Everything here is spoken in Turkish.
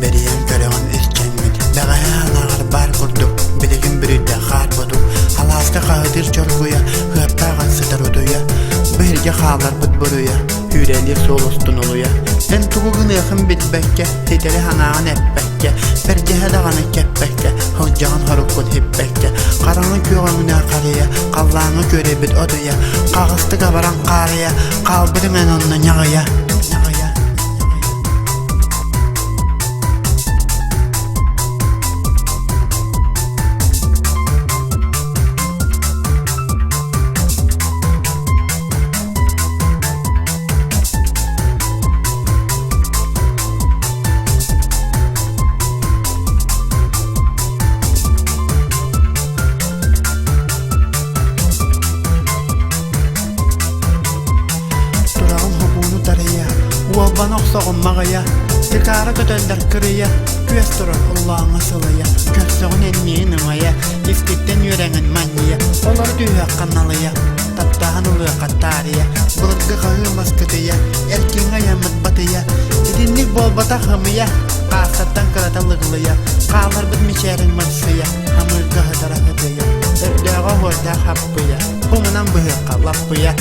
Beriyen köreğin iskenmin Dağayağlar bar kurduk Biligin biride xar buduk Halasta qadir çorguya Hıptağın sıdır uduya Birge xalar bud buruya Hüreli sol ustun oluya Sen tuğuğun ıxın bitbekke Tideri hanağın etbekke Percehe dağını kepbekke Hıncağın harukun hipbekke Qaranı köğümüne qarıya Qallağını göre bit oduya Qağıstı qabaran qarıya Qalbırım en onunla ñağıya Volban oqsağın mağaya Sikara kötölder kırıya Göstürür Allah'ın asılıya Köksüğün enliğin ımaya İskitten yüreğin manıya Olur düğü kanalıya Taptağın uluyor kattariya Bulutqı qağılmaz kıtıya Erkin ayamıt batıya Edinlik bol batağımıya Qasattan kıratalığılıya Qağlar bitmişerin mırsıya Hamır qahıdara hıdıya Ördüğü hoyda happıya Bundan bıhıqa lapıya